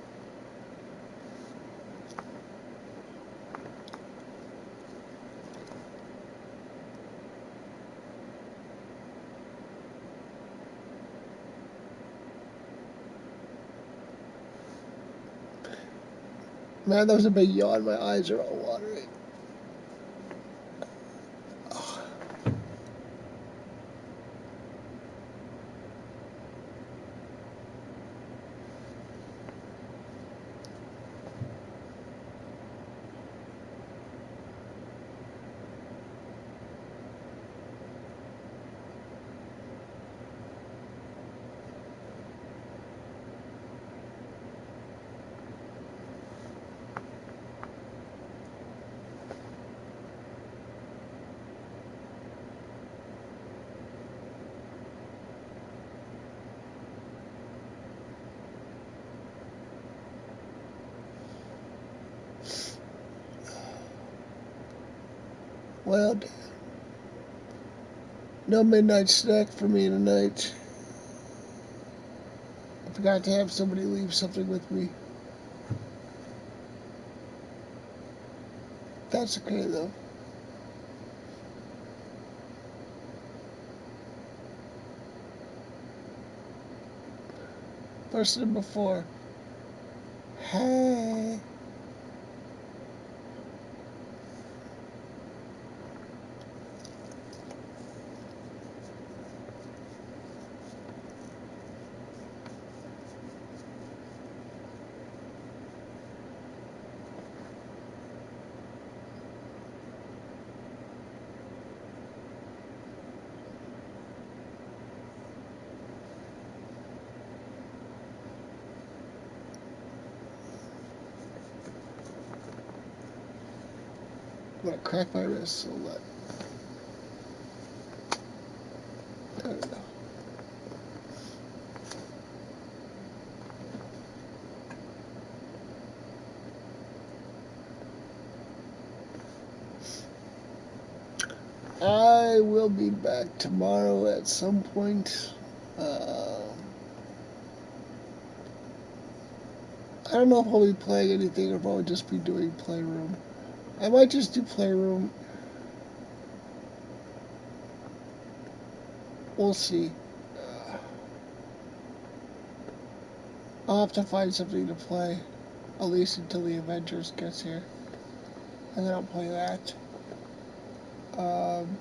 A: Man, that was a big yawn. My eyes are all watery. Well, no midnight snack for me tonight. I forgot to have somebody leave something with me. That's okay, though. Person before. Hey. I'm gonna crack my wrist so that. There we go. I will be back tomorrow at some point. I don't know if I'll be playing anything or if I'll just be doing Playroom. I might just do Playroom. We'll see. I'll have to find something to play, at least until the Avengers gets here. And then I'll play that. Um,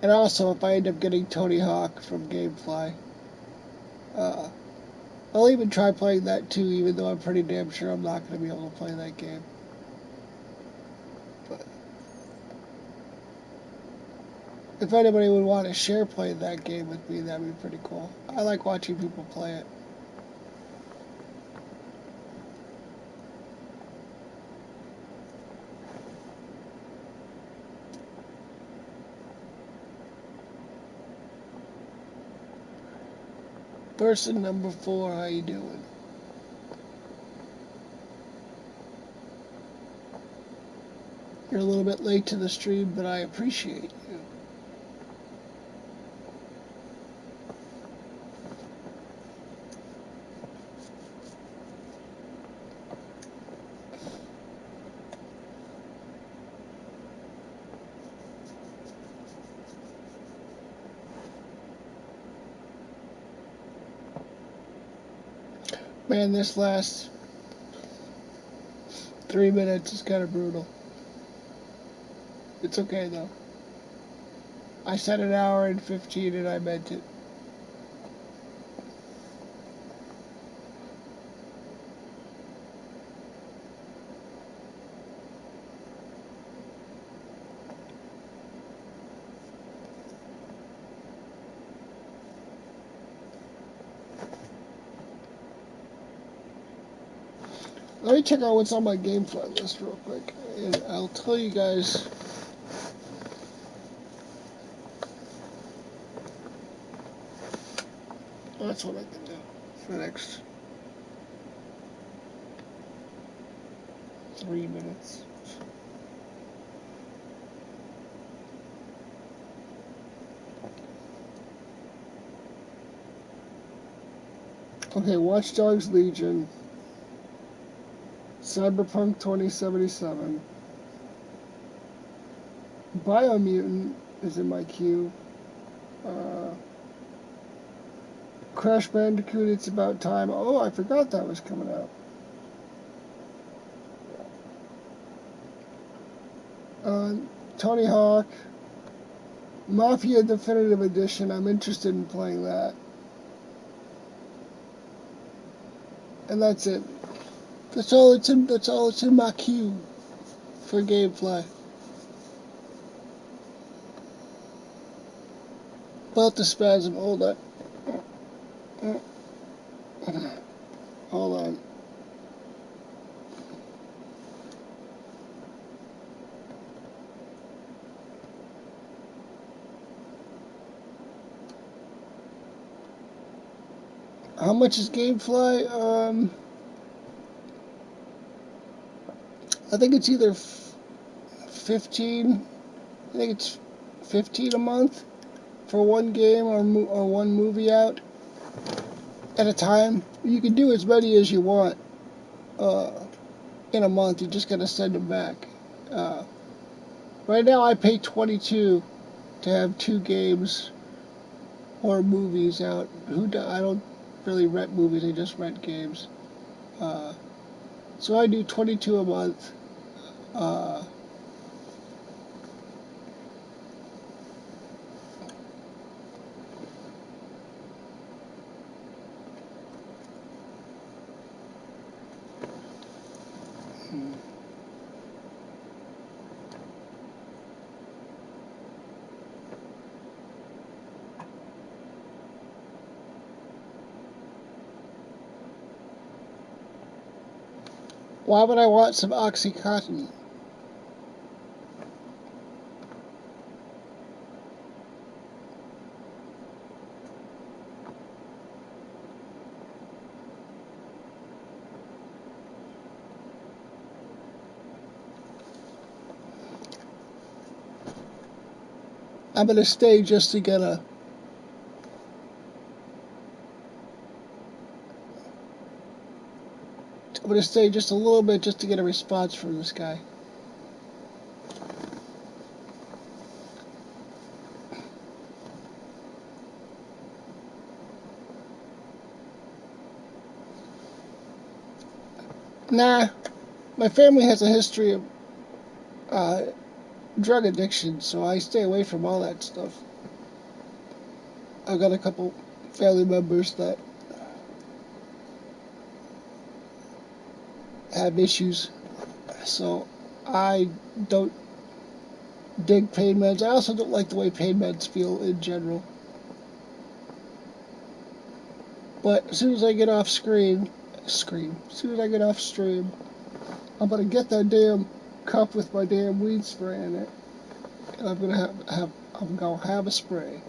A: and also, if I end up getting Tony Hawk from Gamefly, uh, I'll even try playing that too, even though I'm pretty damn sure I'm not going to be able to play that game. But if anybody would want to share playing that game with me, that'd be pretty cool. I like watching people play it. Person number 4, how you doing? You're a little bit late to the stream, but I appreciate you. Man, this last 3 minutes is kind of brutal. It's okay though. I said an hour and 15 and I meant it. Let me check out what's on my GameFly list real quick, and I'll tell you guys. That's what I can do for the next 3 minutes. Okay, Watch Dogs Legion, Cyberpunk 2077, Biomutant is in my queue, Crash Bandicoot, It's About Time. Oh, I forgot that was coming out. Tony Hawk, Mafia Definitive Edition. I'm interested in playing that. And that's it. That's all it's in my queue for GameFly. About the spasm. Hold on. Hold on. How much is GameFly? I think it's either 15. I think it's 15 a month for one game or one movie out at a time. You can do as many as you want in a month. You just gotta send them back. Right now, I pay 22 to have 2 games or movies out. I don't really rent movies. I just rent games. So I do 22 a month. Why would I want some Oxycontin? I'm gonna stay just to get a. I'm gonna stay just a little bit just to get a response from this guy. Nah, my family has a history of drug addiction, so I stay away from all that stuff. I've got a couple family members that have issues, so I don't dig pain meds. I also don't like the way pain meds feel in general. But as soon as I get off as soon as I get off stream, I'm gonna get that damn cup with my damn weed spray in it, and I'm gonna have a spray.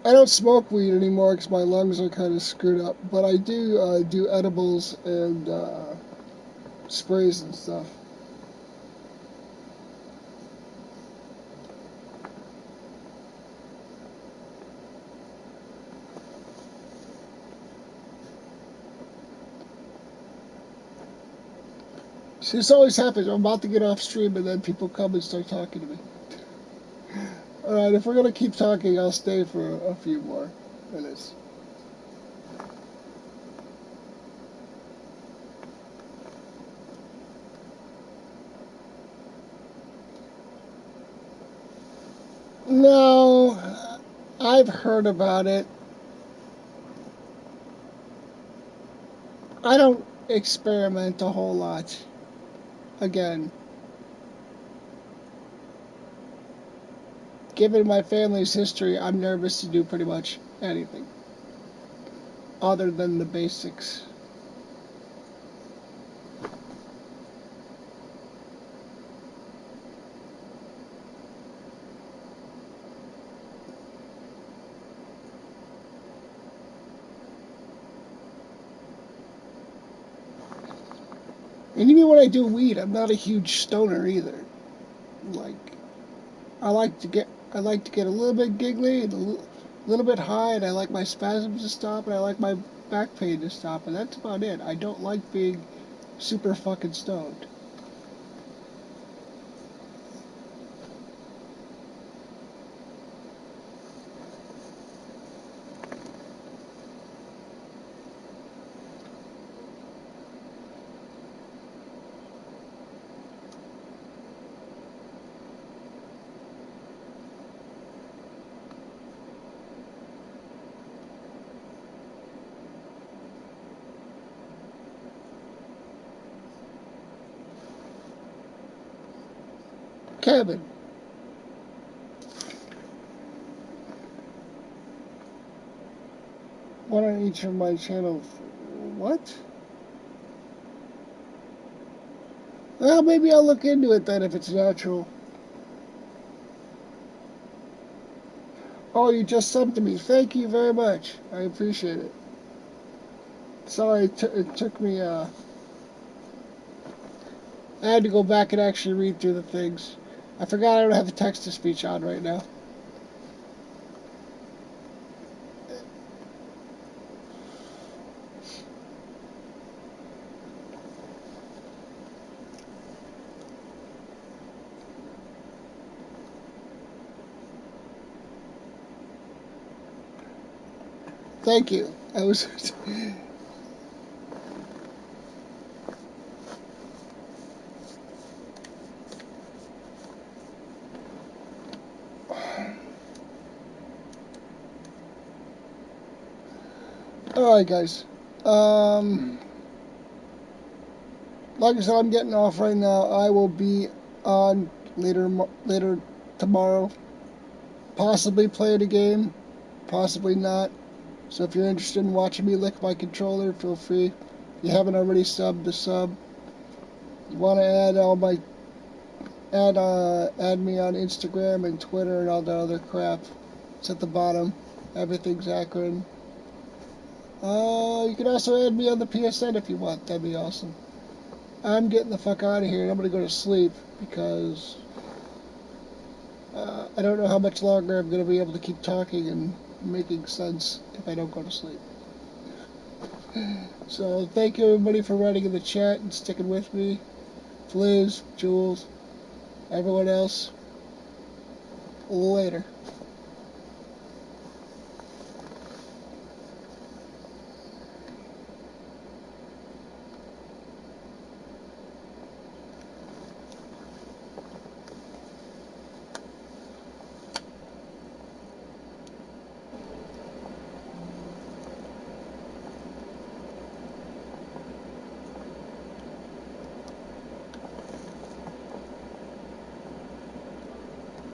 A: I don't smoke weed anymore because my lungs are kind of screwed up, but I do do edibles and sprays and stuff. See, this always happens. I'm about to get off stream and then people come and start talking to me. Alright, if we're going to keep talking, I'll stay for a few more minutes. No, I've heard about it. I don't experiment a whole lot. Again, given my family's history, I'm nervous to do pretty much anything other than the basics. And even when I do weed, I'm not a huge stoner either. Like, I like to get a little bit giggly and little bit high, and I like my spasms to stop, and I like my back pain to stop, and that's about it. I don't like being super fucking stoned. Kevin, what on each of my channels? What? Well, maybe I'll look into it then if it's natural. Oh, you just subbed to me. Thank you very much. I appreciate it. Sorry, it took me, I had to go back and actually read through the things. I forgot I don't have the text-to-speech on right now. Thank you. I was... Alright, guys. Like I said, I'm getting off right now. I will be on later tomorrow. Possibly playing a game, possibly not. So if you're interested in watching me lick my controller, feel free. If you haven't already subbed, to sub. You want to add me on Instagram and Twitter and all that other crap. It's at the bottom. Everything's Ackrin. You can also add me on the PSN if you want. That'd be awesome. I'm getting the fuck out of here and I'm gonna go to sleep because I don't know how much longer I'm gonna be able to keep talking and making sense if I don't go to sleep. So thank you everybody for writing in the chat and sticking with me. Fliz, Jules, everyone else. Later.